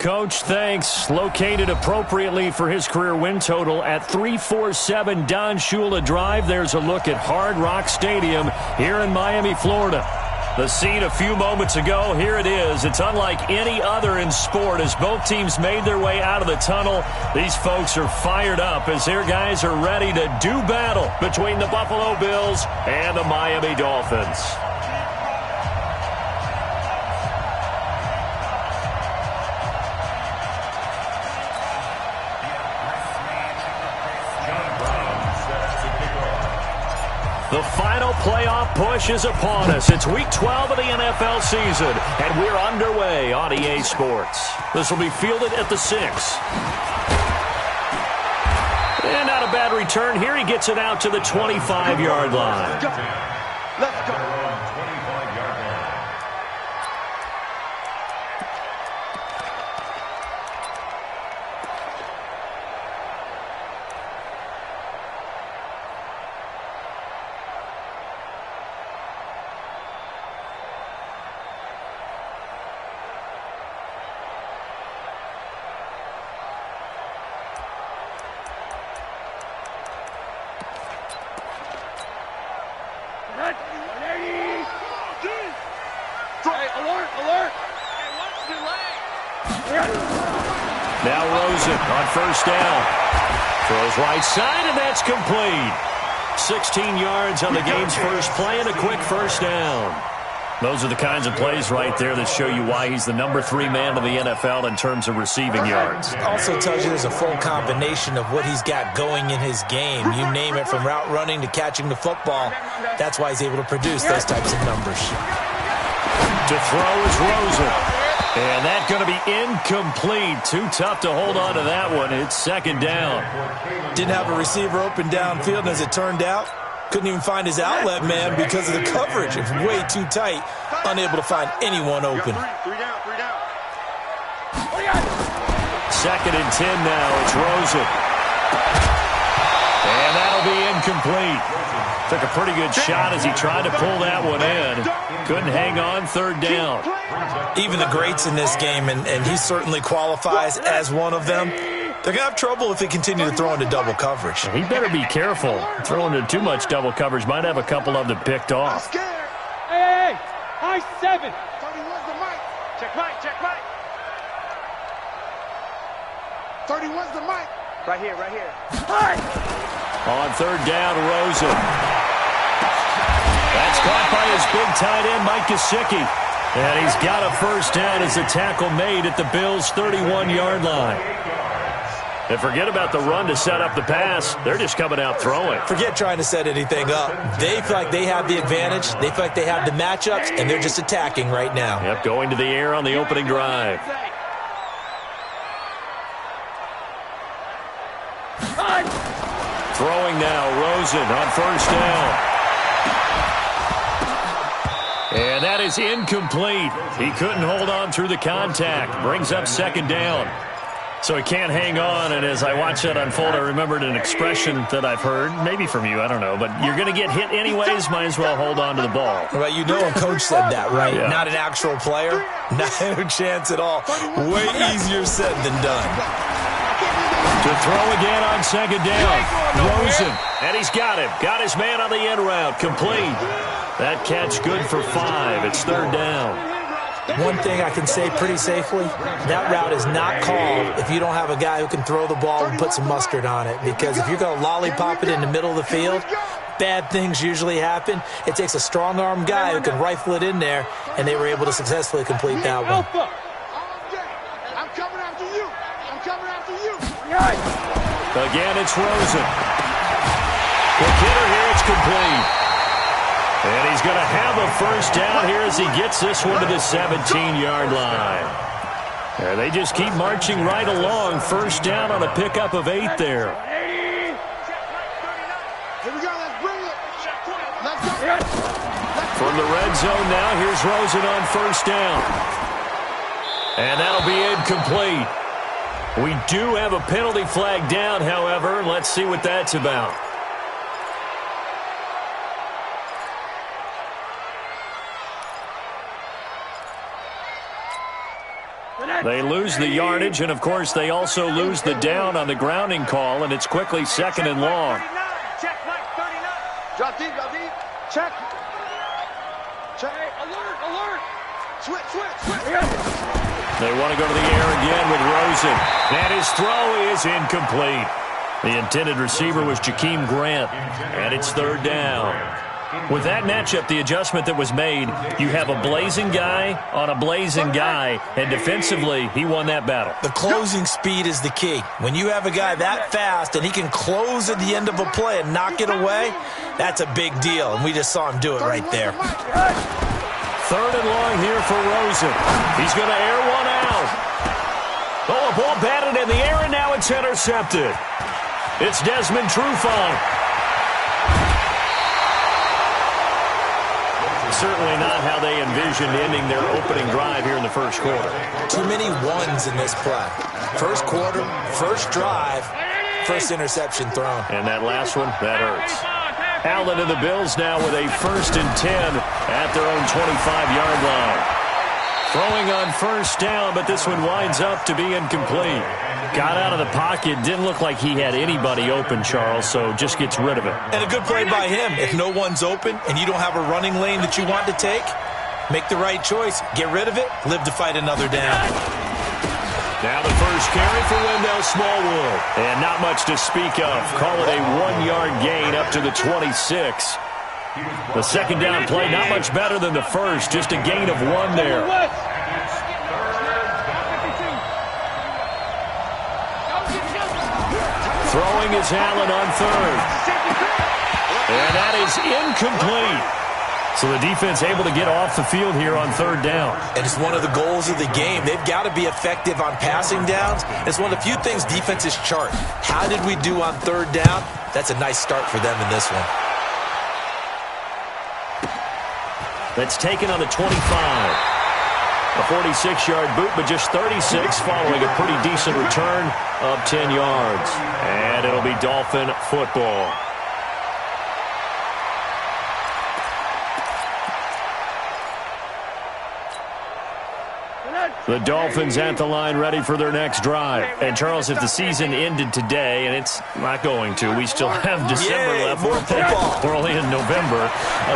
Coach, thanks. Located appropriately for his career win total at 347 Don Shula Drive. There's a look at Hard Rock Stadium here in Miami, Florida. The scene a few moments ago, here it is. It's unlike any other in sport as both teams made their way out of the tunnel. These folks are fired up as their guys are ready to do battle between the Buffalo Bills and the Miami Dolphins. The final playoff push is upon us. It's Week 12 of the NFL season, and we're underway on EA Sports. This will be fielded at the 6. And not a bad return here. He gets it out to the 25-yard line. Let's go. Now Rosen on first down. Throws right side, and that's complete. 16 yards on the game's first play and a quick first down. Those are the kinds of plays right there that show you why he's the number 3 man in the NFL in terms of receiving yards. Also tells you there's a full combination of what he's got going in his game. You name it, from route running to catching the football. That's why he's able to produce those types of numbers. To throw is Rosen. And that's going to be incomplete. Too tough to hold on to that one. It's second down. Didn't have a receiver open downfield, and as it turned out, couldn't even find his outlet man because of the coverage. It's way too tight, unable to find anyone open. Second and 10 now. It's Rosen. And that'll be incomplete. Took a pretty good shot as he tried to pull that one in. Couldn't hang on, third down. Even the greats in this game, and he certainly qualifies as one of them, they're going to have trouble if they continue to throw into double coverage. He better be careful. Throwing into too much double coverage might have a couple of them picked off. Hey, high 7. 31's the mic. Check mic, check mic. 31's the mic. Right here, right here. Hi. On third down, Rosen. That's caught by his big tight end, Mike Gesicki. And he's got a first down as the tackle made at the Bills' 31-yard line. And forget about the run to set up the pass. They're just coming out throwing. Forget trying to set anything up. They feel like they have the advantage. They feel like they have the matchups, and they're just attacking right now. Yep, going to the air on the opening drive. Throwing now, Rosen on first down. And that is incomplete. He couldn't hold on through the contact. Brings up second down. So he can't hang on, and as I watch that unfold, I remembered an expression that I've heard, maybe from you, I don't know, but you're going to get hit anyways, might as well hold on to the ball. Right, you know a coach said that, right? Yeah. Not an actual player. No chance at all. Way easier said than done. To throw again on second down. Rosen, and he's got him. Got his man on the end route, complete. That catch good for 5. It's third down. One thing I can say pretty safely, that route is not called if you don't have a guy who can throw the ball and put some mustard on it. Because if you're going to lollipop it in the middle of the field, bad things usually happen. It takes a strong-arm guy who can rifle it in there, and they were able to successfully complete that one. I'm coming after you. I'm coming after you. Again, it's Rosen. Quick hitter here, it's complete. And he's going to have a first down here as he gets this one to the 17-yard line. And they just keep marching right along. First down on a pickup of 8 there. Here we go. Let's bring it. Let's go. From the red zone now, here's Rosen on first down. And that'll be incomplete. We do have a penalty flag down, however. Let's see what that's about. They lose the yardage, and, of course, they also lose the down on the grounding call, and it's quickly 2nd and long. Check, Mike, 39. Drop deep, check. Check. Hey, alert. Switch. They want to go to the air again with Rosen, and his throw is incomplete. The intended receiver was Jakeem Grant, and it's 3rd down. With that matchup, the adjustment that was made, you have a blazing guy on a blazing guy, and defensively, he won that battle. The closing speed is the key. When you have a guy that fast and he can close at the end of a play and knock it away, that's a big deal, and we just saw him do it right there. 3rd and long here for Rosen. He's going to air one out. Oh, a ball batted in the air, and now it's intercepted. It's Desmond Trufant. Certainly not how they envisioned ending their opening drive here in the first quarter. Too many ones in this play. First quarter, first drive, first interception thrown. And that last one, that hurts. Allen and the Bills now with a 1st and 10 at their own 25-yard line. Throwing on 1st down, but this one winds up to be incomplete. Got out of the pocket, didn't look like he had anybody open, Charles, so just gets rid of it. And a good play by him. If no one's open and you don't have a running lane that you want to take, make the right choice. Get rid of it, live to fight another down. Now the first carry for Wendell Smallwood. And not much to speak of. Call it a 1-yard gain up to the 26. The 2nd down play, not much better than the first, just a gain of 1 there. Throwing is Allen on 3rd. And that is incomplete. So the defense able to get off the field here on 3rd down. And it's one of the goals of the game. They've got to be effective on passing downs. It's one of the few things defenses chart. How did we do on 3rd down? That's a nice start for them in this one. That's taken on the 25. A 46-yard boot, but just 36 following a pretty decent return of 10 yards. And it'll be Dolphin football. The Dolphins at the line ready for their next drive. And, Charles, if the season ended today, and it's not going to, we still have December left. We're only in November.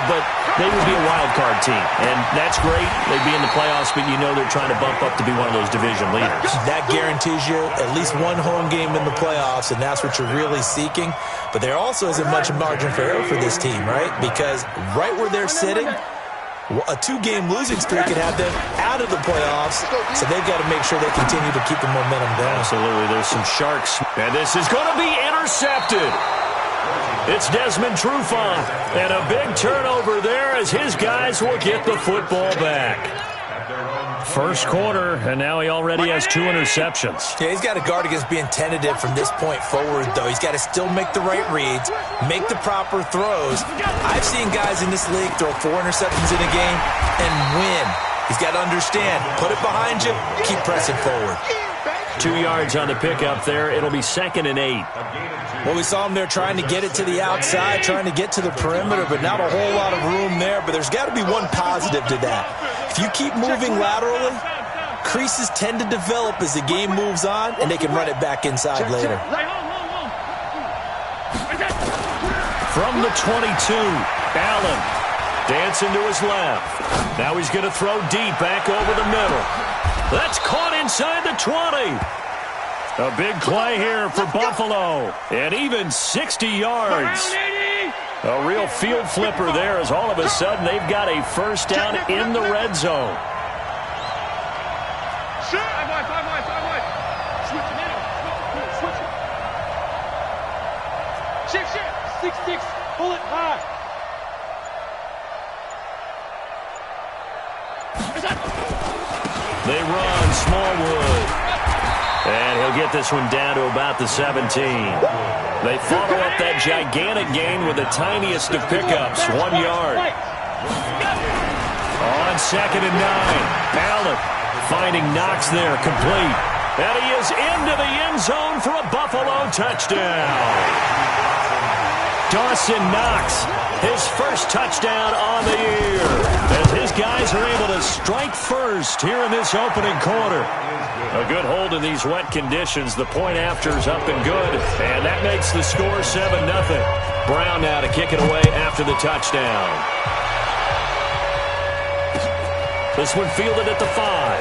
But they would be a wild card team. And that's great. They'd be in the playoffs, but you know they're trying to bump up to be one of those division leaders. That guarantees you at least one home game in the playoffs, and that's what you're really seeking. But there also isn't much margin for error for this team, right? Because right where they're sitting, a 2-game losing streak could have them out of the playoffs, so they've got to make sure they continue to keep the momentum going. Absolutely. There's some sharks. And this is going to be intercepted. It's Desmond Trufant. And a big turnover there as his guys will get the football back. First quarter, and now he already has 2 interceptions. Yeah, he's got to guard against being tentative from this point forward, though. He's got to still make the right reads, make the proper throws. I've seen guys in this league throw 4 interceptions in a game and win. He's got to understand, put it behind you, keep pressing forward. 2 yards on the pickup there. It'll be 2nd and 8. Well, we saw him there trying to get it to the outside, trying to get to the perimeter, but not a whole lot of room there. But there's got to be one positive to that. If you keep moving laterally, creases tend to develop as the game moves on, and they can run it back inside later. From the 22, Allen dancing to his left. Now he's going to throw deep back over the middle. That's caught inside the 20. A big play here for Buffalo, and even 60 yards. A real field flipper there as all of a sudden they've got a first down in the red zone. Shift. Pull it high. They run Smallwood. And he'll get this one down to about the 17. They follow up that gigantic gain with the tiniest of pickups, 1 yard. On 2nd and 9, Allen finding Knox there, complete. And he is into the end zone for a Buffalo touchdown. Dawson Knox, his first touchdown on the year, as his guys are able to strike first here in this opening quarter. A good hold in these wet conditions. The point after's up and good, and that makes the score 7-0. Brown now to kick it away after the touchdown. This one fielded at the 5.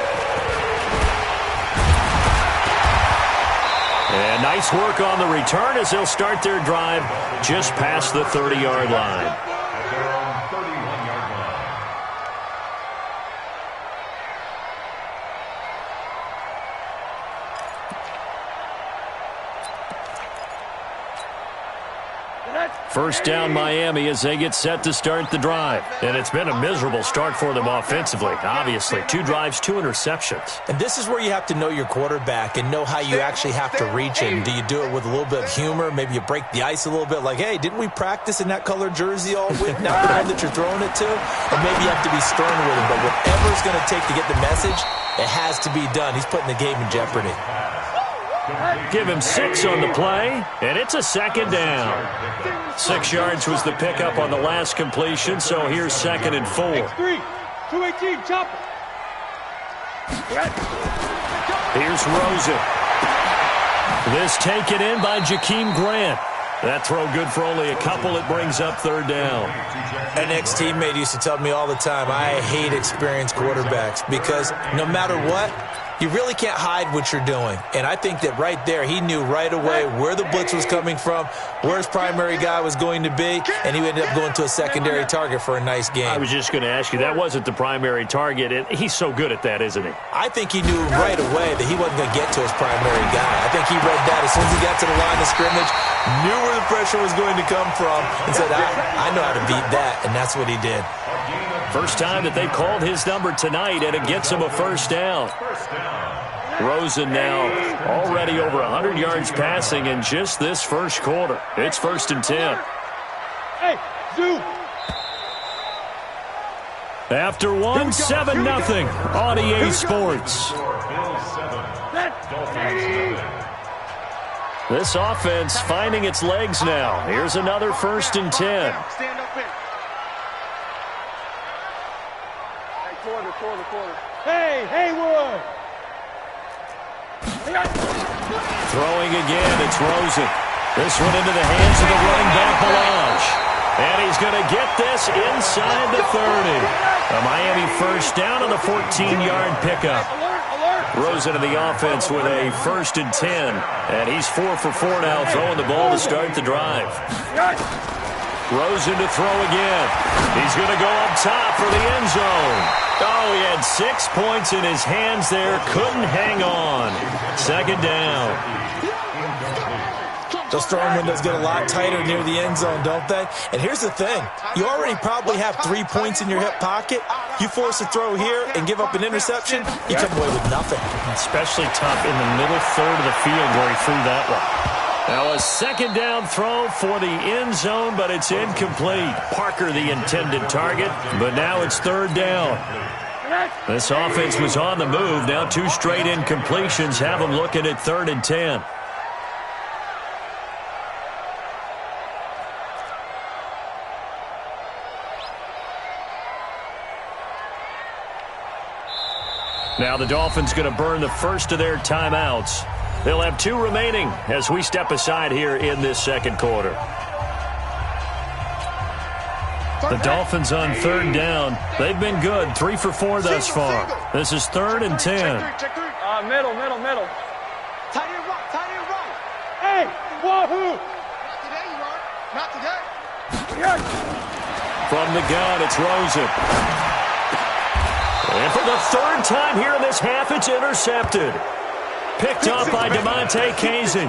And nice work on the return as they'll start their drive just past the 30-yard line. First down Miami as they get set to start the drive. And it's been a miserable start for them offensively. Obviously, 2 drives, 2 interceptions. And this is where you have to know your quarterback and know how you actually have to reach him. Do you do it with a little bit of humor? Maybe you break the ice a little bit like, hey, didn't we practice in that colored jersey all week? Now the one that you're throwing it to? Or maybe you have to be stern with him. But whatever it's going to take to get the message, it has to be done. He's putting the game in jeopardy. Give him 6 on the play, and it's a second down. 6 yards was the pickup on the last completion, so here's 2nd and 4. 218, chopper. Here's Rosen. This taken in by Jakeem Grant. That throw good for only a couple. It brings up 3rd down. An ex-teammate used to tell me all the time, I hate experienced quarterbacks because no matter what, you really can't hide what you're doing. And I think that right there, he knew right away where the blitz was coming from, where his primary guy was going to be, and he ended up going to a secondary target for a nice game. I was just going to ask you, that wasn't the primary target, and he's so good at that, isn't he? I think he knew right away that he wasn't going to get to his primary guy. I think he read that as soon as he got to the line of scrimmage, knew where the pressure was going to come from, and said, I know how to beat that, and that's what he did. First time that they've called his number tonight, and it gets him a first down. Rosen now already over 100 yards passing in just this first quarter. It's 1st and 10. Hey, Zoo. After 1, 7-0 on EA Sports. This offense finding its legs now. Here's another 1st and 10. Stand up in. Quarter. Hey, Haywood. Throwing again, it's Rosen. This one into the hands of the running back, Melange. And he's going to get this inside the 30. A Miami first down on the 14-yard pickup. Rosen in the offense with a 1st and 10. And he's 4 for 4 now, throwing the ball to start the drive. Rosen to throw again. He's going to go up top for the end zone. Oh, he had 6 points in his hands there. Couldn't hang on. 2nd down. Those throwing windows get a lot tighter near the end zone, don't they? And here's the thing. You already probably have 3 points in your hip pocket. You force a throw here and give up an interception, you come away with nothing. Especially tough in the middle third of the field where he threw that one. Now a 2nd down throw for the end zone, but it's incomplete. Parker the intended target, but now it's 3rd down. This offense was on the move. Now 2 straight incompletions have them looking at 3rd and 10. Now the Dolphins going to burn the first of their timeouts. They'll have 2 remaining as we step aside here in this 2nd quarter. The Dolphins on 3rd down. They've been good, 3 for 4 thus far. This is 3rd and 10. Middle. Tight end right. Hey, wahoo! Not today. From the gun, it's Rosen. And for the 3rd time here in this half, it's intercepted. Picked up by DeMonte Casey.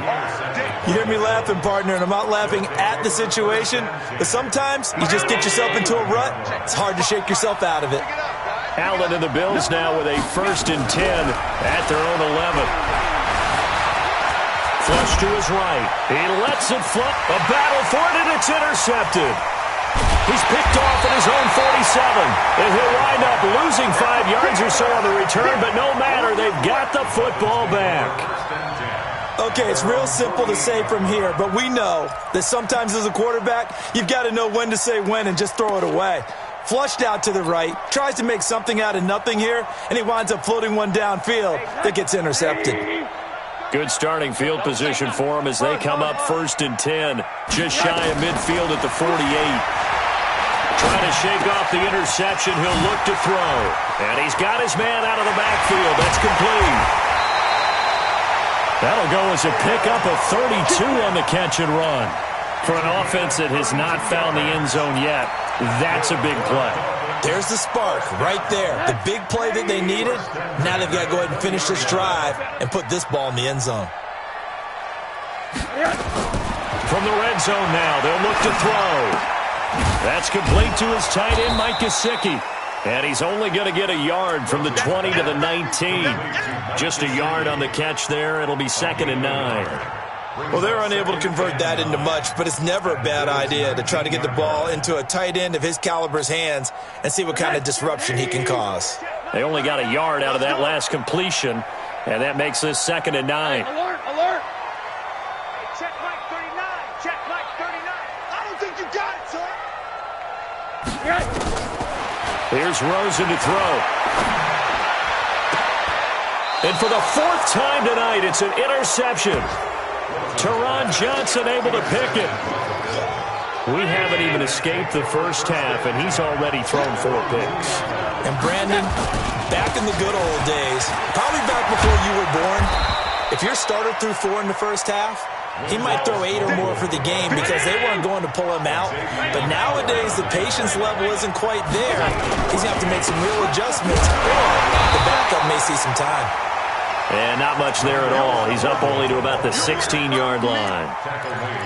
You hear me laughing, partner, and I'm not laughing at the situation, but sometimes you just get yourself into a rut. It's hard to shake yourself out of it. Allen and the Bills now with a 1st and 10 at their own 11. Flush to his right. He lets it fly. A battle for it, and it's intercepted. He's picked off at his own 47. And he'll wind up losing 5 yards or so on the return, but no matter, they've got the football back. Okay, it's real simple to say from here, but we know that sometimes as a quarterback, you've got to know when to say when and just throw it away. Flushed out to the right, tries to make something out of nothing here, and he winds up floating one downfield that gets intercepted. Good starting field position for him as they come up 1st and 10. Just shy of midfield at the 48. Trying to shake off the interception. He'll look to throw. And he's got his man out of the backfield. That's complete. That'll go as a pickup of 32 on the catch and run. For an offense that has not found the end zone yet, that's a big play. There's the spark right there. The big play that they needed. Now they've got to go ahead and finish this drive and put this ball in the end zone. From the red zone now, they'll look to throw. That's complete to his tight end, Mike Gesicki. And he's only going to get a yard from the 20 to the 19. Just a yard on the catch there. It'll be 2nd and 9. Well, they're unable to convert that into much, but it's never a bad idea to try to get the ball into a tight end of his caliber's hands and see what kind of disruption he can cause. They only got a yard out of that last completion, and that makes this 2nd and 9. Alert, alert. Check Mike 39. Check Mike 39. I don't think you got it, sir. Here's Rosen to throw. And for the 4th time tonight, it's an interception. Teron Johnson able to pick it. We haven't even escaped the first half, and he's already thrown 4 picks. And Brandon, back in the good old days, probably back before you were born, if your starter threw 4 in the first half, he might throw 8 or more for the game because they weren't going to pull him out. But nowadays, the patience level isn't quite there. He's going to have to make some real adjustments, or the backup may see some time. And not much there at all. He's up only to about the 16-yard line.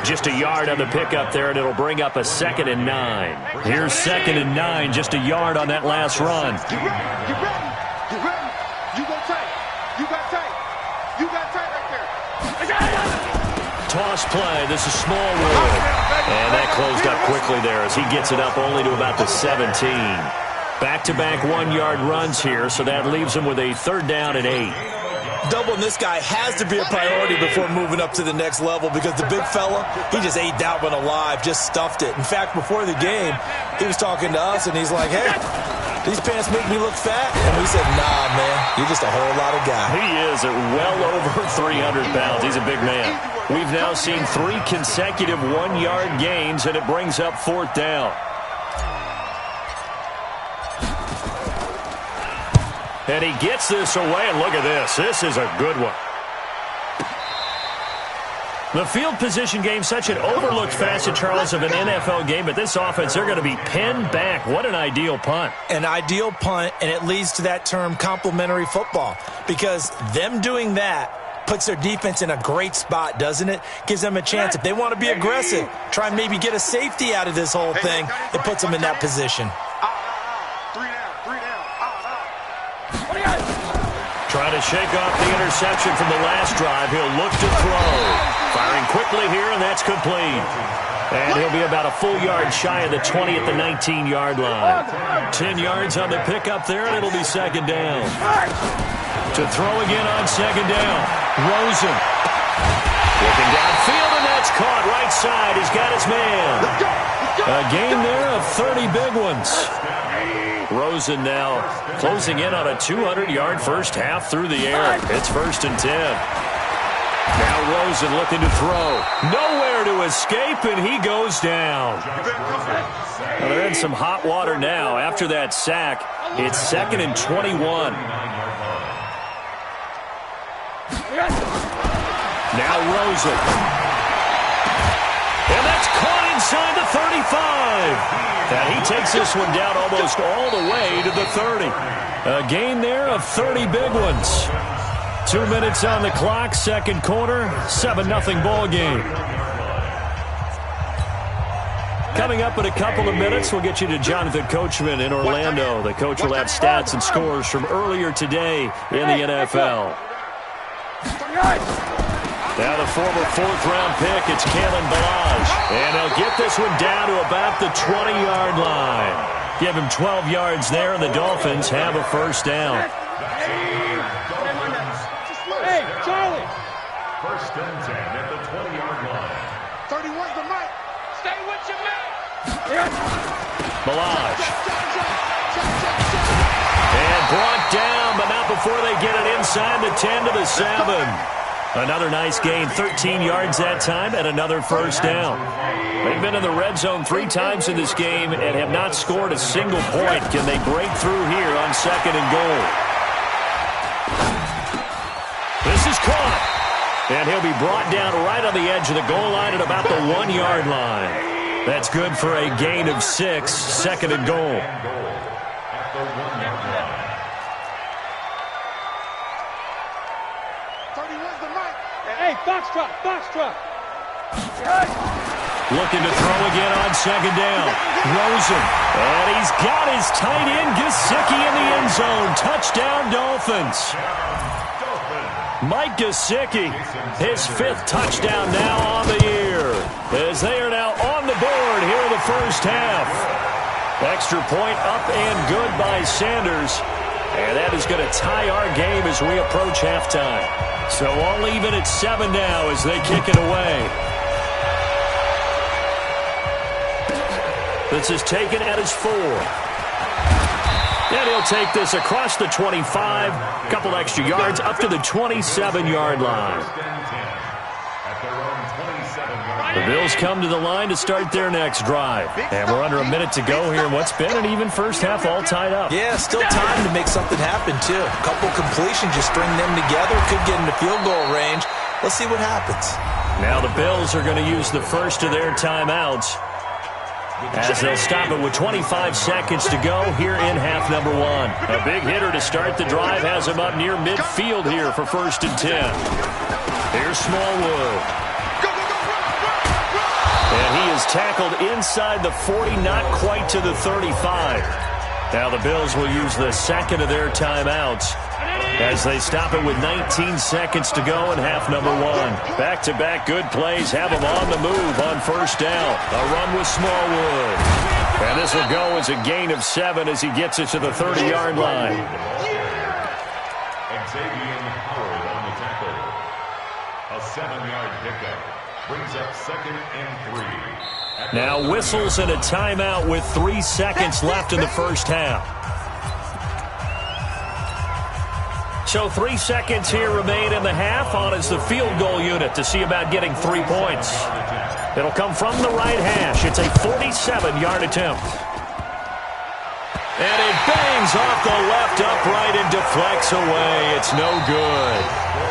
Just a yard on the pickup there, and it'll bring up a 2nd and 9. Here's 2nd and 9, just a yard on that last run. Get ready. Get ready. Get ready. You go tight. You got tight. You got tight right there. Toss play. This is Smallwood. And that closed up quickly there as he gets it up only to about the 17. Back-to-back 1-yard runs here, so that leaves him with a 3rd down and 8. Doubling this guy has to be a priority before moving up to the next level because the big fella, he just ate that one alive, just stuffed it. In fact, before the game, he was talking to us, and he's like, hey, these pants make me look fat? And we said, nah, man, you're just a whole lot of guy. He is at well over 300 pounds. He's a big man. We've now seen 3 consecutive 1-yard gains, and it brings up 4th down. And he gets this away, and look at this. This is a good one. The field position game, such an overlooked facet, Charles, of an NFL game, but this offense, they're going to be pinned back. What an ideal punt. An ideal punt, and it leads to that term complementary football, because them doing that puts their defense in a great spot, doesn't it? Gives them a chance. If they want to be aggressive, try and maybe get a safety out of this whole thing, it puts them in that position. Trying to shake off the interception from the last drive. He'll look to throw. Firing quickly here, and that's complete. And he'll be about a full yard shy of the 20 at the 19-yard line. 10 yards on the pickup there, and it'll be 2nd down. To throw again on 2nd down. Rosen. Looking downfield, and that's caught right side. He's got his man. A gain there of 30 big ones. Rosen now closing in on a 200-yard first half through the air. It's 1st and 10. Now Rosen looking to throw. Nowhere to escape, and he goes down. Well, they're in some hot water now. After that sack, it's 2nd and 21. Now Rosen. And that's caught inside the 35. And he takes this one down almost all the way to the 30. A gain there of 30 big ones. 2 minutes on the clock, 2nd quarter, 7-0 ball game. Coming up in a couple of minutes, we'll get you to Jonathan Coachman in Orlando. The coach will have stats and scores from earlier today in the NFL. Now the former 4th-round pick, it's Kalen Ballage. And they'll get this one down to about the 20-yard line. Give him 12 yards there, and the Dolphins have a 1st down. Hey, Charlie. 1st and 10 at the 20-yard line. 31's the mic. Stay with your man. Milage. And brought down, but not before they get it inside the 10 to the 7. Another nice gain, 13 yards that time, and another first down. They've been in the red zone 3 times in this game and have not scored a single point. Can they break through here on 2nd and goal? This is caught. And he'll be brought down right on the edge of the goal line at about the 1-yard line. That's good for a gain of 6, 2nd and goal. Hey, Foxtrot, Foxtrot. Looking to throw again on 2nd down. Rosen. And he's got his tight end, Gesicki, in the end zone. Touchdown, Dolphins. Mike Gesicki, his 5th touchdown now on the year, as they are now on the board here in the first half. Extra point up and good by Sanders, and that is going to tie our game as we approach halftime. So all even at 7 now as they kick it away. This is taken at his 4. And he'll take this across the 25, a couple extra yards, up to the 27-yard line. The Bills come to the line to start their next drive. And we're under a minute to go here in what's been an even first half, all tied up. Yeah, still time to make something happen, too. A couple completions, just string them together, could get into field goal range. Let's see what happens. Now the Bills are going to use the first of their timeouts, as they'll stop it with 25 seconds to go here in half number 1. A big hitter to start the drive has him up near midfield here for 1st and 10. Here's Smallwood. And he is tackled inside the 40, not quite to the 35. Now the Bills will use the second of their timeouts as they stop it with 19 seconds to go in half number 1. Back-to-back good plays have them on the move on 1st down. A run with Smallwood. And this will go as a gain of 7 as he gets it to the 30-yard line. Xavier Howard on the tackle. A 7-yard pickup brings up 2nd and 3. Now whistles and a timeout with 3 seconds left in the first half. So 3 seconds here remain in the half. On is the field goal unit to see about getting 3 points. It'll come from the right hash. It's a 47-yard attempt. And it bangs off the left upright and deflects away. It's no good.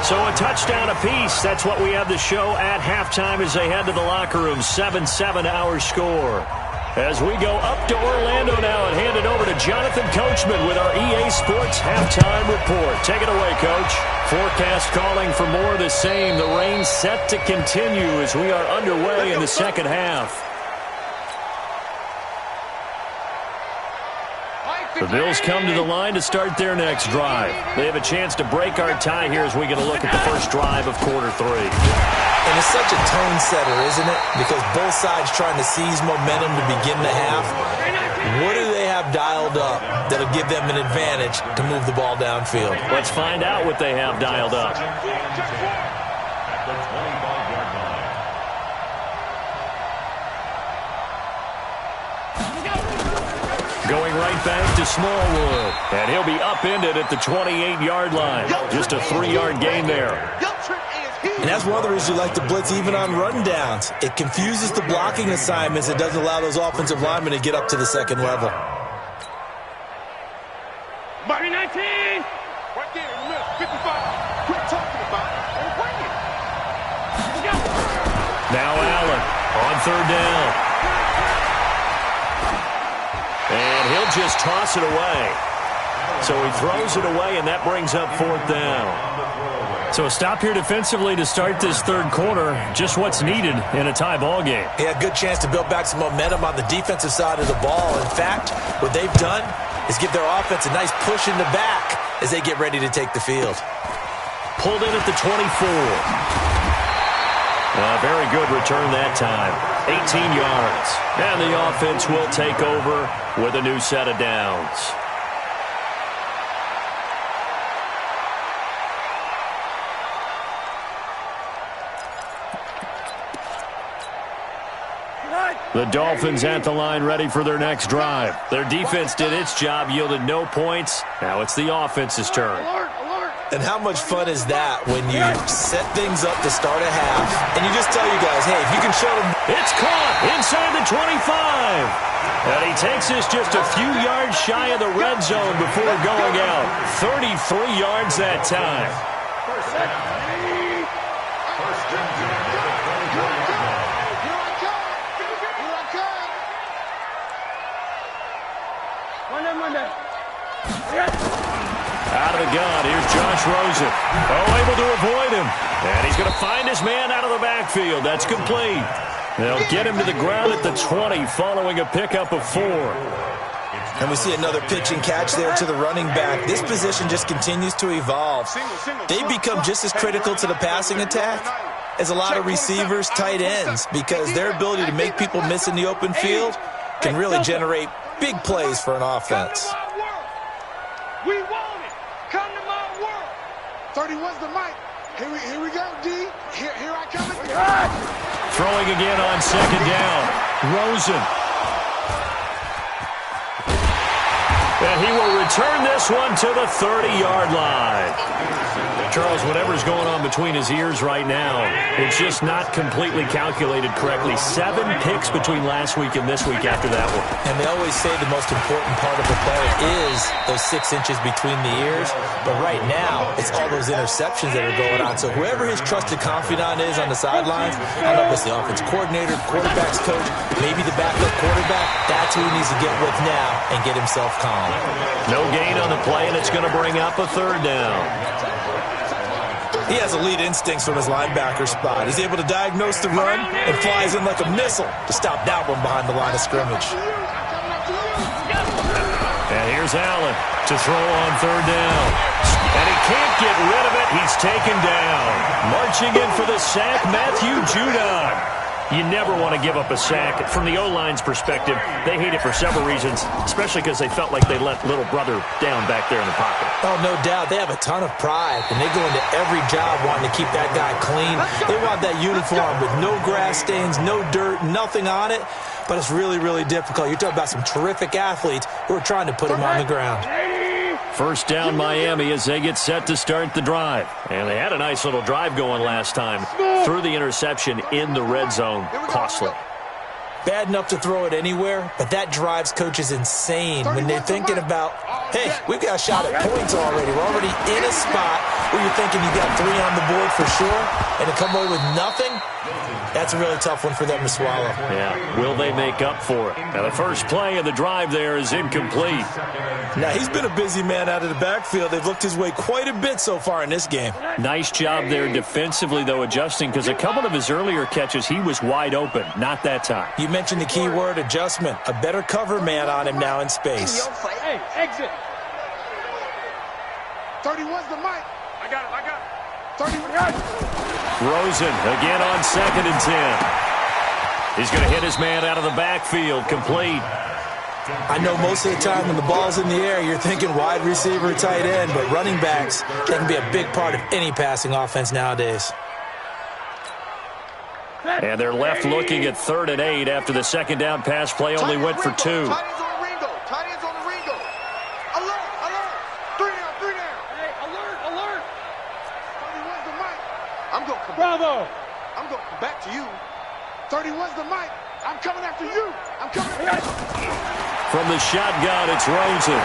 So a touchdown apiece. That's what we have to show at halftime as they head to the locker room. 7-7 our score. As we go up to Orlando now and hand it over to Jonathan Coachman with our EA Sports Halftime Report. Take it away, Coach. Forecast calling for more of the same. The rain set to continue as we are underway in the second half. The Bills come to the line to start their next drive. They have a chance to break our tie here as we get a look at the first drive of quarter 3. And it's such a tone setter, isn't it? Because both sides trying to seize momentum to begin the half. What do they have dialed up that'll give them an advantage to move the ball downfield? Let's find out what they have dialed up. At the 25-yard line. Going right back to Smallwood. And he'll be upended at the 28-yard line. Just a 3-yard gain there. And that's one of the reasons we like to blitz even on run downs. It confuses the blocking assignments. It doesn't allow those offensive linemen to get up to the second level. Bobby 19. Right there in the middle. 55. Quit talking about it. Now Allen on 3rd down. And he'll just toss it away. So he throws it away, and that brings up 4th down. So a stop here defensively to start this third quarter. Just what's needed in a tie ball game. He had a good chance to build back some momentum on the defensive side of the ball. In fact, what they've done is give their offense a nice push in the back as they get ready to take the field. Pulled in at the 24. Very good return that time. 18 yards. And the offense will take over with a new set of downs. The Dolphins at the line ready for their next drive. Their defense did its job, yielded no points. Now it's the offense's turn. And how much fun is that when you set things up to start a half and you just tell you guys, hey, if you can show them. It's caught inside the 25. And he takes us just a few yards shy of the red zone before going out. 33 yards that time. Out of the gun, here's Josh Rosen. Oh, able to avoid him. And he's going to find his man out of the backfield. That's complete. They'll get him to the ground at the 20 following a pickup of 4. And we see another pitch and catch there to the running back. This position just continues to evolve. They become just as critical to the passing attack as a lot of receivers, tight ends, because their ability to make people miss in the open field can really generate big plays for an offense. We want it. Come to my world. 31's the mic. Here we go, D. Here I come. Throwing again on second down. Rosen. And he will return this one to the 30-yard line. Charles, whatever's going on between his ears right now, it's just not completely calculated correctly. 7 picks between last week and this week after that one. And they always say the most important part of a play is those 6 inches between the ears. But right now, it's all those interceptions that are going on. So whoever his trusted confidant is on the sidelines, I don't know if it's the offense coordinator, quarterback's coach, maybe the backup quarterback, that's who he needs to get with now and get himself calm. No gain on the play, and it's going to bring up a 3rd down. He has elite instincts from his linebacker spot. He's able to diagnose the run and flies in like a missile to stop that one behind the line of scrimmage. And here's Allen to throw on 3rd down. And he can't get rid of it. He's taken down. Marching in for the sack, Matthew Judon. You never want to give up a sack. From the O-line's perspective, they hate it for several reasons, especially because they felt like they let little brother down back there in the pocket. Oh, no doubt. They have a ton of pride, and they go into every job wanting to keep that guy clean. They want that uniform with no grass stains, no dirt, nothing on it. But it's really, really difficult. You're talking about some terrific athletes who are trying to put him on the ground. 1st down Miami as they get set to start the drive. And they had a nice little drive going last time. Threw the interception in the red zone. Costly. Bad enough to throw it anywhere, but that drives coaches insane when they're thinking about, hey, we've got a shot at points already. We're already in a spot where you're thinking you got 3 on the board for sure, and to come away with nothing, that's a really tough one for them to swallow. Yeah, will they make up for it? Now, the first play of the drive there is incomplete. Now, he's been a busy man out of the backfield. They've looked his way quite a bit so far in this game. Nice job there defensively, though, adjusting, because a couple of his earlier catches, he was wide open. Not that time. You mentioned the key word, adjustment. A better cover man on him now in space. Hey, exit. 31's the mic. I got it. 31. Rosen again on 2nd and 10. He's going to hit his man out of the backfield, complete. I know most of the time when the ball's in the air, you're thinking wide receiver, tight end, but running backs, they can be a big part of any passing offense nowadays. And they're left looking at 3rd and 8 after the 2nd down pass play only went for 2. Tight ends on the Ringo. Alert. 3 down. Hey, alert. 31's the mic. I'm going to come Bravo. I'm going to come back to you. 31's the mic. I'm coming after you. From the shotgun, it's Rosen.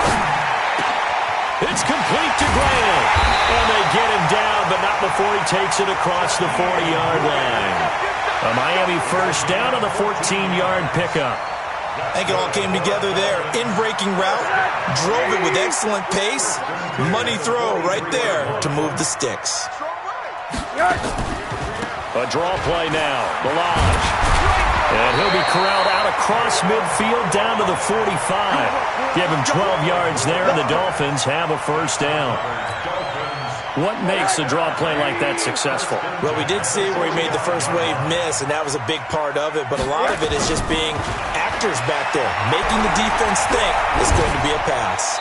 It's complete to Graham. And they get him down, but not before he takes it across the 40-yard line. A Miami 1st down on the 14-yard pickup. I think it all came together there. In-breaking route, drove it with excellent pace. Money throw right there to move the sticks. A draw play now. Melange. And he'll be corralled out across midfield down to the 45. Give him 12 yards there, and the Dolphins have a 1st down. What makes a draw play like that successful? Well, we did see where he made the first wave miss, and that was a big part of it. But a lot of it is just being actors back there, making the defense think it's going to be a pass.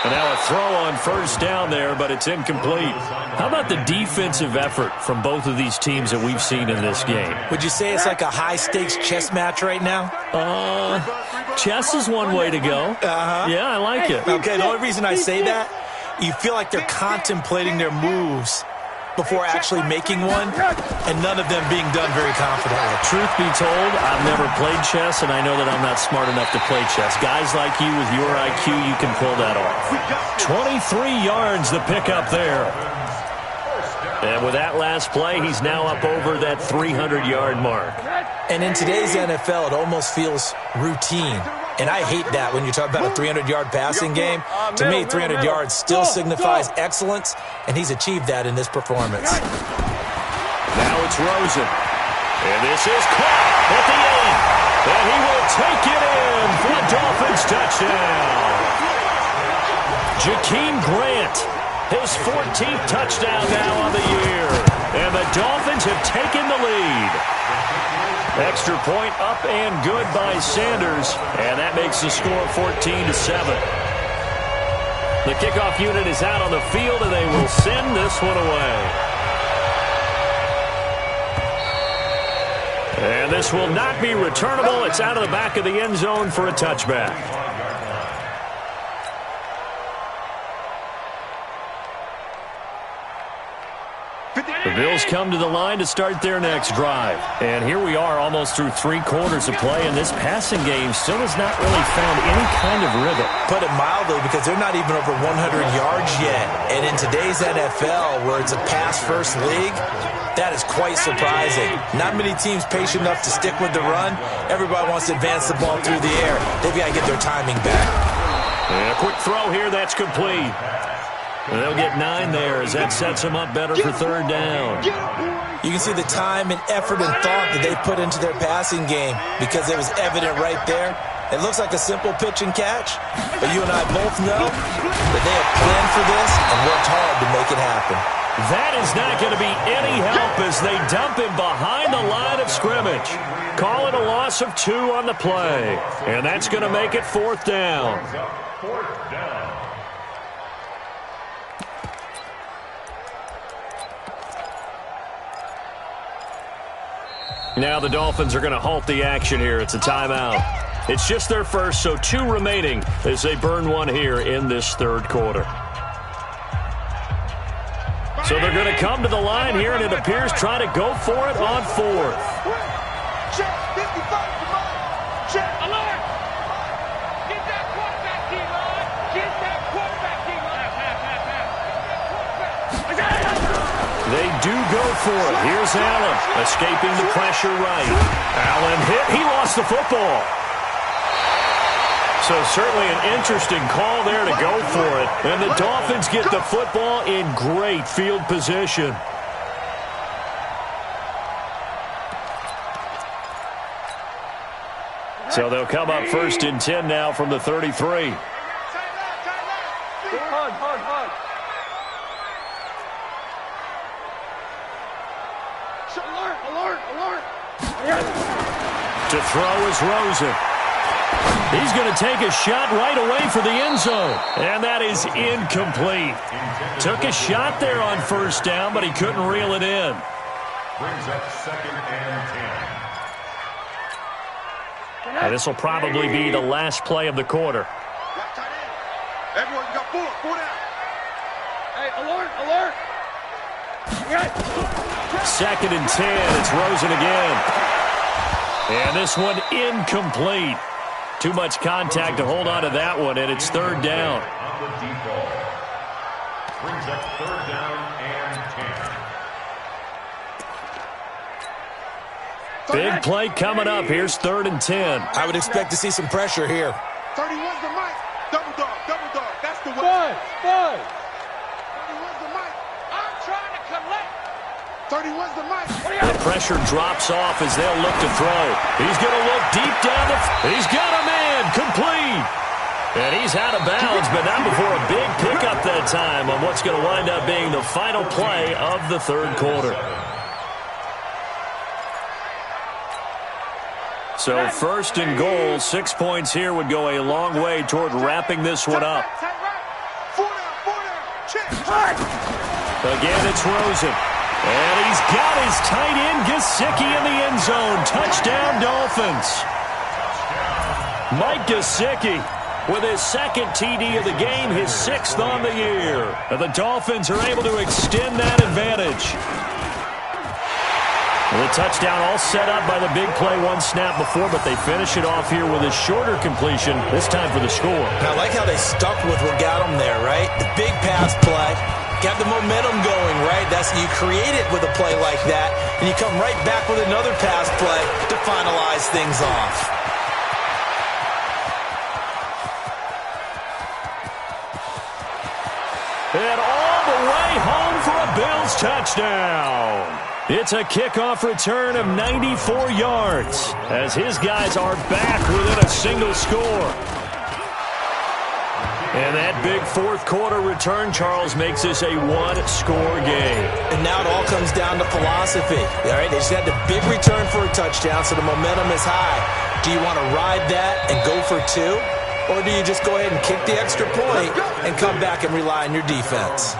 And now a throw on first down there, but it's incomplete. How about the defensive effort from both of these teams that we've seen in this game? Would you say it's like a high-stakes chess match right now? Chess is one way to go. Yeah, I like it. Okay, the only reason I say that, you feel like they're contemplating their moves before actually making one, and none of them being done very confidently. Truth be told, I've never played chess, and I know that I'm not smart enough to play chess. Guys like you with your IQ, you can pull that off. 23 yards the pickup there. And with that last play, he's now up over that 300-yard mark. And in today's NFL, it almost feels routine. And I hate that when you talk about a 300-yard passing game. To me, 300 yards still signifies excellence, and he's achieved that in this performance. Now it's Rosen. And this is caught at the end. And he will take it in for a Dolphins touchdown. Jakeem Grant, his 14th touchdown now on the year. And the Dolphins have taken the lead. Extra point up and good by Sanders, and that makes the score 14-7. The kickoff unit is out on the field, and they will send this one away. And this will not be returnable. It's out of the back of the end zone for a touchback. The Bills come to the line to start their next drive. And here we are almost through 3 quarters of play, and this passing game still has not really found any kind of rhythm. Put it mildly, because they're not even over 100 yards yet. And in today's NFL, where it's a pass-first league, that is quite surprising. Not many teams patient enough to stick with the run. Everybody wants to advance the ball through the air. They've got to get their timing back. And a quick throw here, that's complete. And they'll get 9 there as that sets them up better for third down. You can see the time and effort and thought that they put into their passing game, because it was evident right there. It looks like a simple pitch and catch, but you and I both know that they have planned for this and worked hard to make it happen. That is not going to be any help as they dump him behind the line of scrimmage. Call it a loss of 2 on the play, and that's going to make it 4th down. Now the Dolphins are going to halt the action here. It's a timeout. It's just their first, so 2 remaining as they burn 1 here in this 3rd quarter. So they're going to come to the line here, and it appears try to go for it on 4th. Check, 55, come on. Check, alert. Get that quarterback team on. Get that quarterback team on. They do go for it. Here's Allen, escaping the pressure right. Allen hit. He lost the football. So certainly an interesting call there to go for it. And the Dolphins get the football in great field position. So they'll come up 1st and 10 now from the 33. Hard. Alert. To throw is Rosen. He's going to take a shot right away for the end zone. And that is incomplete. Took a shot there on 1st down, but he couldn't reel it in. Brings up 2nd and 10. And this will probably be the last play of the quarter. Everyone, you got 4 down. Hey, alert. 2nd and 10. It's Rosen again. And this one incomplete. Too much contact to hold on to that one, and it's 3rd down. On the deep ball. Brings up 3rd down and 10. Big play coming up. Here's 3rd and 10. I would expect to see some pressure here. 31's the mic. Double dog. That's the way. 31's the mic. I'm trying to collect. 31's the mic. The pressure drops off as they'll look to throw. He's going to look deep down the... He's got a man. Complete. And he's out of bounds, but not before a big pickup that time on what's going to wind up being the final play of the 3rd quarter. So 1st and goal, 6 points here would go a long way toward wrapping this one up. Again, it's Rosen. And he's got his tight end, Gesicki, in the end zone. Touchdown, Dolphins. Mike Gesicki with his second TD of the game, his 6th on the year. And the Dolphins are able to extend that advantage. Well, the touchdown all set up by the big play one snap before, but they finish it off here with a shorter completion, this time for the score. And I like how they stuck with what got them there, right? The big pass play, got the momentum going, right? You create it with a play like that, and you come right back with another pass play to finalize things off. And all the way home for a Bills touchdown. It's a kickoff return of 94 yards as his guys are back within a single score. And that big fourth quarter return, Charles, makes this a one-score game. And now it all comes down to philosophy. All right, they just had the big return for a touchdown, so the momentum is high. Do you want to ride that and go for 2? Or do you just go ahead and kick the extra point and come back and rely on your defense?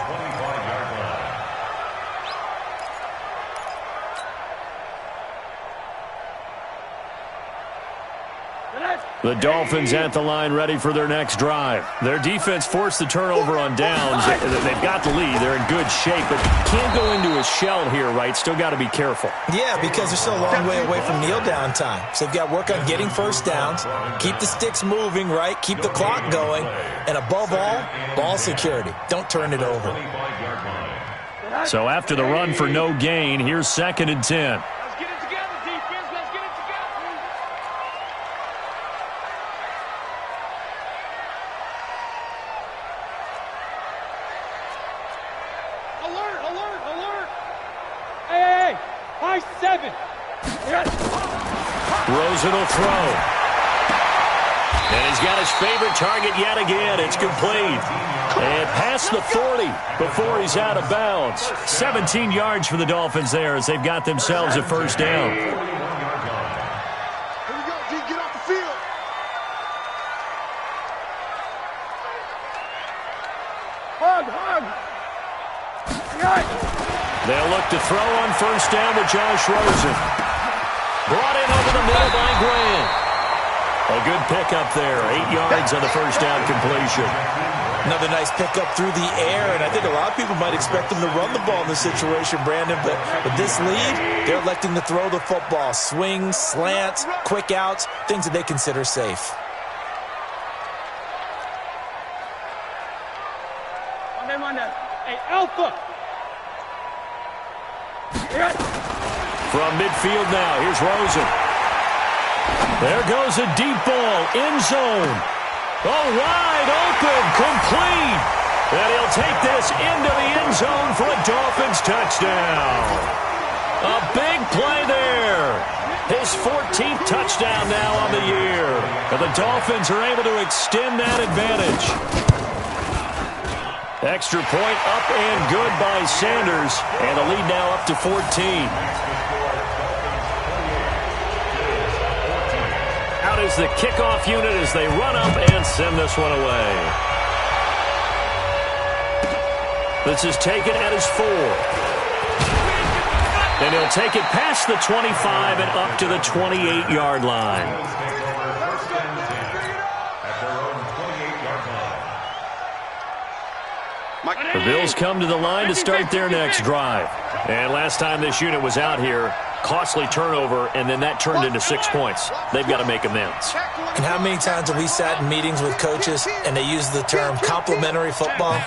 The Dolphins at the line ready for their next drive. Their defense forced the turnover on downs. They've got the lead. They're in good shape, but can't go into a shell here, right? Still got to be careful. Yeah, because they're still a long way away from kneel down time. So they've got to work on getting first downs, keep the sticks moving, right? Keep the clock going. And above all, ball security. Don't turn it over. So after the run for no gain, here's 2nd and 10. Rosen will throw. And he's got his favorite target yet again. It's complete. And past the 40 before he's out of bounds. 17 yards for the Dolphins there as they've got themselves a first down. Here we go, D. Get off the field. Hug. They'll look to throw on first down with Josh Rosen. Brought in over the middle by Grant. A good pickup there. 8 yards on the first down completion. Another nice pickup through the air, and I think a lot of people might expect them to run the ball in this situation, Brandon, but with this lead, they're electing to throw the football. Swings, slants, quick outs, things that they consider safe. Hey, Alpha! From midfield now, here's Rosen. There goes a deep ball, end zone. Oh, wide open, complete. And he'll take this into the end zone for a Dolphins touchdown. A big play there. His 14th touchdown now on the year. And the Dolphins are able to extend that advantage. Extra point up and good by Sanders. And the lead now up to 14. Out is the kickoff unit as they run up and send this one away. This is taken at his 4. And he'll take it past the 25 and up to the 28-yard line. The Bills come to the line to start their next drive. And last time this unit was out here, costly turnover, and then that turned into 6 points. They've got to make amends. And how many times have we sat in meetings with coaches and they use the term complementary football?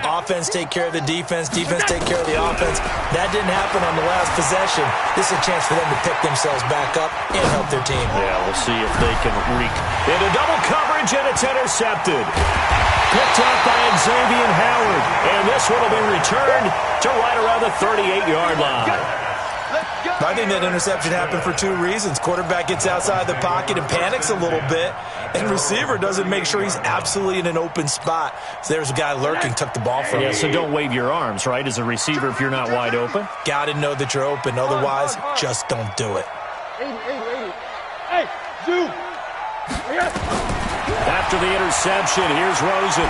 Offense take care of the defense, defense take care of the offense. That didn't happen on the last possession. This is a chance for them to pick themselves back up and help their team. Yeah, we'll see if they can reek. Into double coverage, and it's intercepted. Picked up by Xavier Howard. And this one will be returned to right around the 38-yard line. I think that interception happened for 2 reasons. Quarterback gets outside the pocket and panics a little bit, and receiver doesn't make sure he's absolutely in an open spot. So there's a guy lurking, took the ball from him. Yeah, so don't wave your arms, right, as a receiver if you're not wide open. Got to know that you're open. Otherwise, just don't do it. 80. Hey, zoom. After the interception, here's Rosen.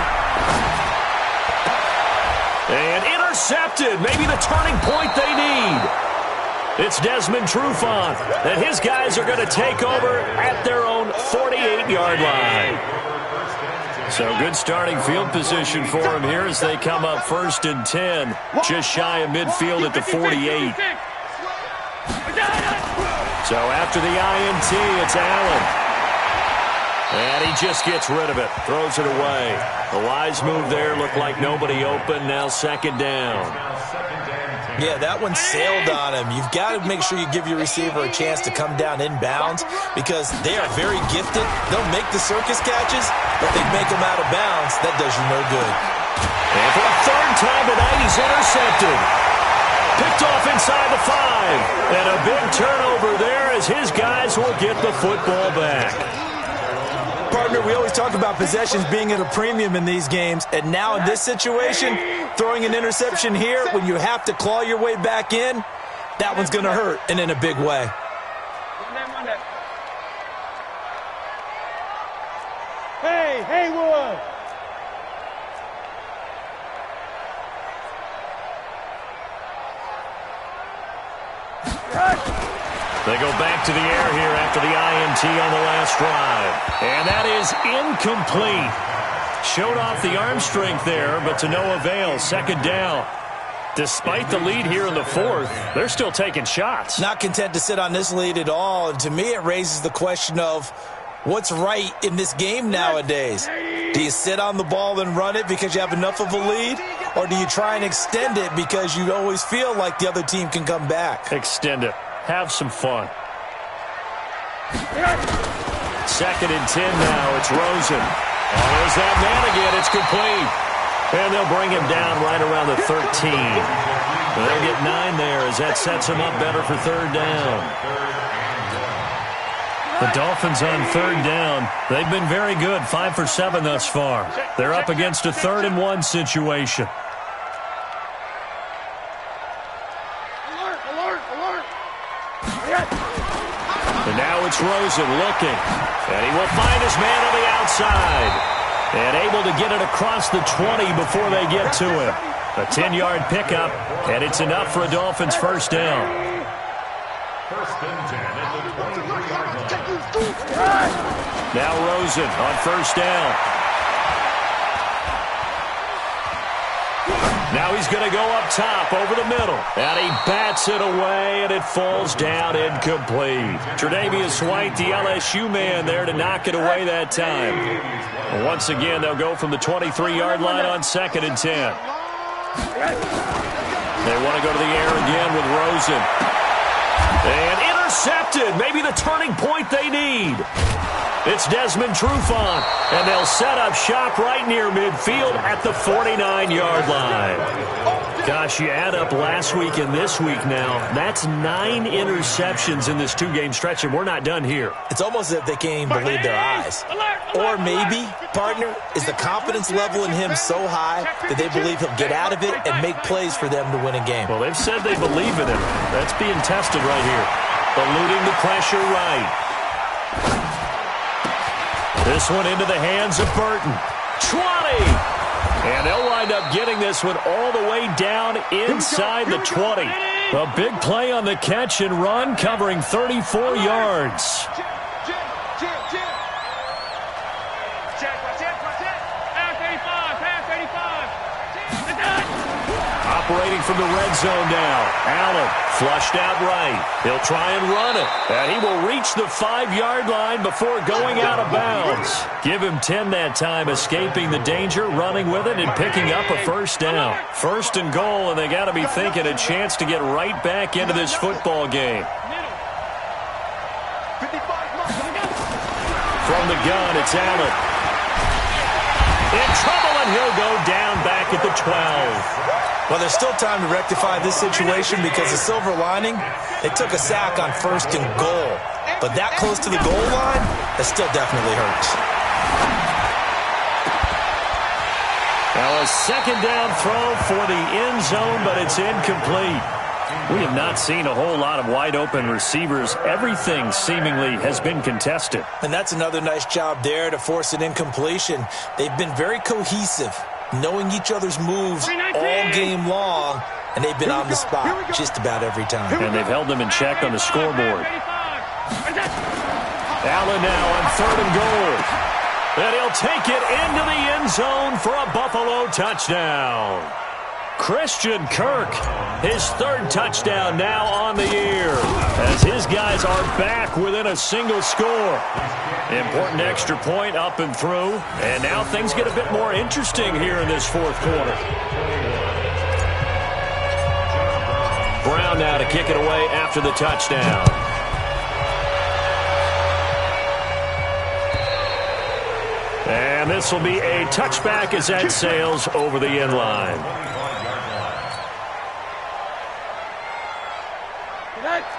And intercepted. Maybe the turning point they need. It's Desmond Trufant, and his guys are going to take over at their own 48-yard line. So good starting field position for him here as they come up 1st and 10, just shy of midfield at the 48. So after the INT, it's Allen. And he just gets rid of it, throws it away. A wise move there, looked like nobody open, now 2nd down. Yeah, that one sailed on him. You've got to make sure you give your receiver a chance to come down inbounds because they are very gifted. They'll make the circus catches, but they make them out of bounds. That does you no good. And for a 3rd time tonight, he's intercepted. Picked off inside the 5. And a big turnover there as his guys will get the football back. Partner, we always talk about possessions being at a premium in these games, and now in this situation, throwing an interception here when you have to claw your way back in, that one's going to hurt, and in a big way. Hey, Haywood! They go back to the air here after the INT on the last drive. And that is incomplete. Showed off the arm strength there, but to no avail. 2nd down. Despite the lead here in the 4th, they're still taking shots. Not content to sit on this lead at all. And to me, it raises the question of what's right in this game nowadays. Do you sit on the ball and run it because you have enough of a lead? Or do you try and extend it because you always feel like the other team can come back? Extend it. Have some fun. 2nd and 10 now. It's Rosen. Oh, there's that man again. It's complete. And they'll bring him down right around the 13. They'll get 9 there as that sets him up better for 3rd down. The Dolphins on 3rd down. They've been very good. 5 for 7 thus far. They're up against a 3rd and 1 situation. And now it's Rosen looking. And he will find his man on the outside. And able to get it across the 20 before they get to him. A 10-yard pickup, and it's enough for a Dolphins 1st down. 1st and 10 at the 23-yard line. Now Rosen on 1st down. Now he's going to go up top over the middle. And he bats it away, and it falls down incomplete. Tre'Davious White, the LSU man, there to knock it away that time. And once again, they'll go from the 23-yard line on 2nd and 10. They want to go to the air again with Rosen. And intercepted. Maybe the turning point they need. It's Desmond Trufant, and they'll set up shop right near midfield at the 49-yard line. Gosh, you add up last week and this week now. That's 9 interceptions in this 2-game stretch, and we're not done here. It's almost as if they can't even believe their eyes. Or maybe, partner, is the confidence level in him so high that they believe he'll get out of it and make plays for them to win a game. Well, they've said they believe in him. That's being tested right here. Eluding the pressure right. This one into the hands of Burton. 20! And they'll wind up getting this one all the way down inside the 20. A big play on the catch and run, covering 34 yards. Operating from the red zone now. Allen flushed out right. He'll try and run it. And he will reach the 5-yard line before going out of bounds. Give him 10 that time, escaping the danger, running with it, and picking up a 1st down. 1st and goal, and they got to be thinking a chance to get right back into this football game. From the gun, it's Allen. In trouble, and he'll go down back at the 12. Well, there's still time to rectify this situation because the silver lining, they took a sack on 1st and goal. But that close to the goal line, that still definitely hurts. Now a 2nd down throw for the end zone, but it's incomplete. We have not seen a whole lot of wide open receivers. Everything seemingly has been contested. And that's another nice job there to force an incompletion. They've been very cohesive. knowing each other's moves all game long, and they've been on the spot just about every time. And they've held them in check on the scoreboard. Allen now on 3rd and goal. And he'll take it into the end zone for a Buffalo touchdown. Christian Kirk, his 3rd touchdown now on the year, as his guys are back within a single score. Important extra point up and through, and now things get a bit more interesting here in this 4th quarter. Brown now to kick it away after the touchdown. And this will be a touchback as that sails over the end line.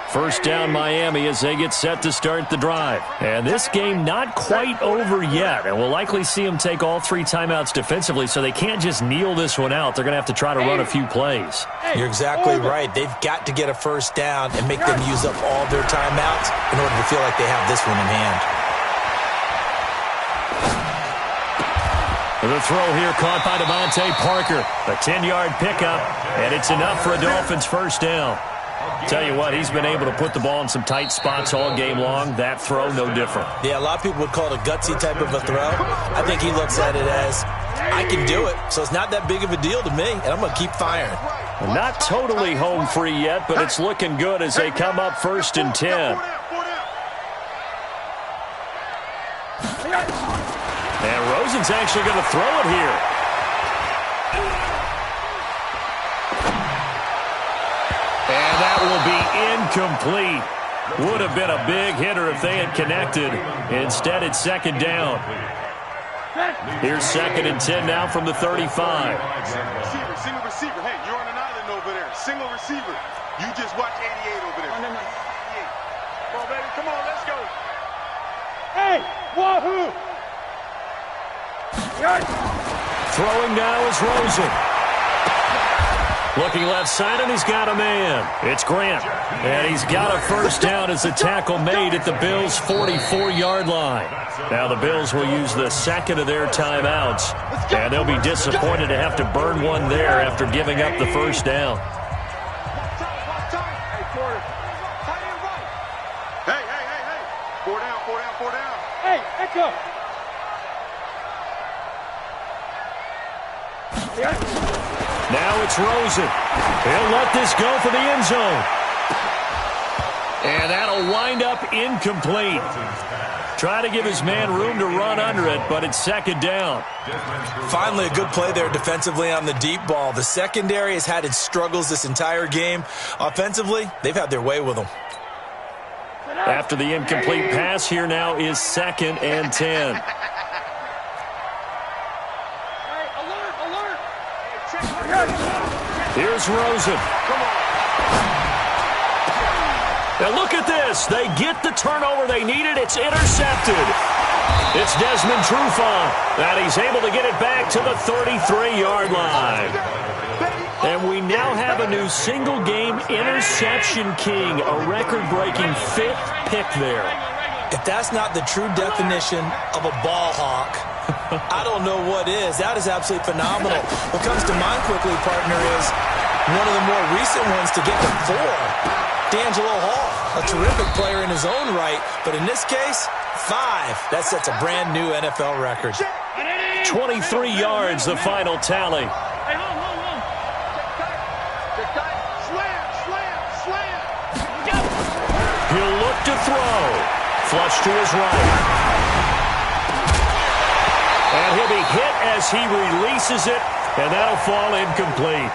First down Miami as they get set to start the drive. And this game not quite over yet. And we'll likely see them take all 3 timeouts defensively, so they can't just kneel this one out. They're going to have to try to run a few plays. You're exactly right. They've got to get a first down and make them use up all their timeouts in order to feel like they have this one in hand. The throw here caught by Devontae Parker. A 10-yard pickup, and it's enough for a Dolphins first down. Tell you what, he's been able to put the ball in some tight spots all game long. That throw, no different. Yeah, a lot of people would call it a gutsy type of a throw. I think he looks at it as, I can do it, so it's not that big of a deal to me, and I'm going to keep firing. Well, not totally home free yet, but it's looking good as they come up 1st and 10. And Rosen's actually going to throw it here. And that will be incomplete. Would have been a big hitter if they had connected. Instead, it's 2nd down. Here's 2nd and 10 now from the 35. Single receiver. Hey, you're on an island over there. Single receiver. You just watch 88 over there. Come on, baby. Come on, let's go. Hey, wahoo! Throwing now is Rosen. Looking left side, and he's got a man. It's Grant. And he's got a first down as the tackle made at the Bills' 44-yard line. Now the Bills will use the 2nd of their timeouts, and they'll be disappointed to have to burn one there after giving up the first down. Hey. 4 down. Hey, echo. Now it's Rosen. He'll let this go for the end zone. And that'll wind up incomplete. Try to give his man room to run under it, but it's 2nd down. Finally, a good play there defensively on the deep ball. The secondary has had its struggles this entire game. Offensively, they've had their way with them. After the incomplete pass, here now is 2nd and 10. Here's Rosen. Now look at this. They get the turnover they needed. It's intercepted. It's Desmond Trufant, and he's able to get it back to the 33-yard line. And we now have a new single-game interception king, a record-breaking 5th pick there. If that's not the true definition of a ball hawk, I don't know what is. That is absolutely phenomenal. What comes to mind quickly, partner, is one of the more recent ones to get to 4. D'Angelo Hall, a terrific player in his own right, but in this case, 5. That sets a brand new NFL record. 23 yards, the final tally. He'll look to throw. Flush to his right. And he'll be hit as he releases it, and that'll fall incomplete.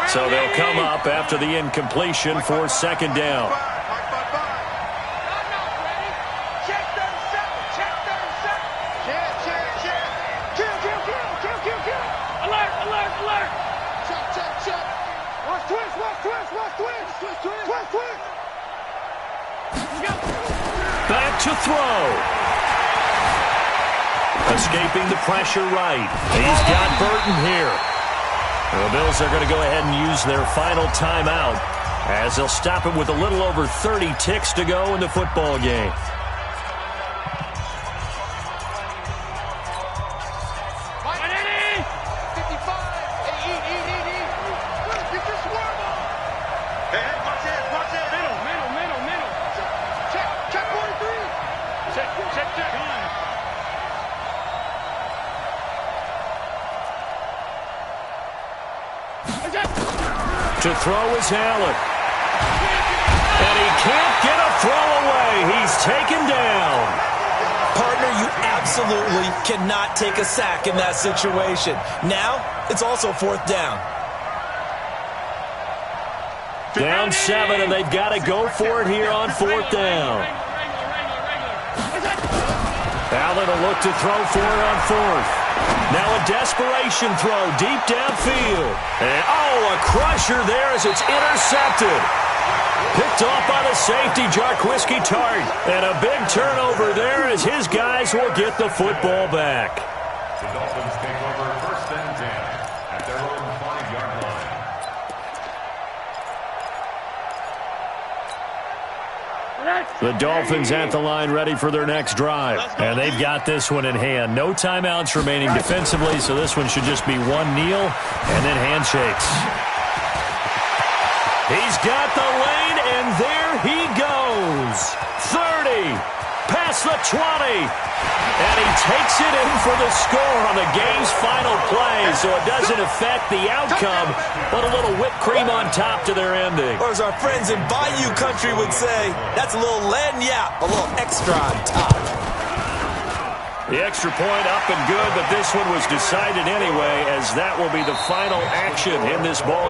So they'll come up after the incompletion for 2nd down. Back to throw. Escaping the pressure right. He's got Burton here. The Bills are going to go ahead and use their final timeout as they'll stop it with a little over 30 ticks to go in the football game. To throw is Allen. And he can't get a throw away. He's taken down. Partner, you absolutely cannot take a sack in that situation. Now, it's also 4th down. Down 7, and they've got to go for it here on 4th down. Allen will look to throw for it on 4th. Now a desperation throw deep downfield. And, a crusher there as it's intercepted. Picked off by the safety, Jarquiski Tart. And a big turnover there as his guys will get the football back. The Dolphins take over 1st and 10 at their own 5-yard line. The Dolphins at the line ready for their next drive. And they've got this one in hand. No timeouts remaining defensively, so this one should just be one kneel and then handshakes. He's got the lane, and there he goes. 30, past the 20. And he takes it in for the score on the game's final play, so it doesn't affect the outcome, but a little whipped cream on top to their ending. Or as our friends in Bayou Country would say, that's a little lagniappe, a little extra on top. The extra point up and good, but this one was decided anyway, as that will be the final action in this ball.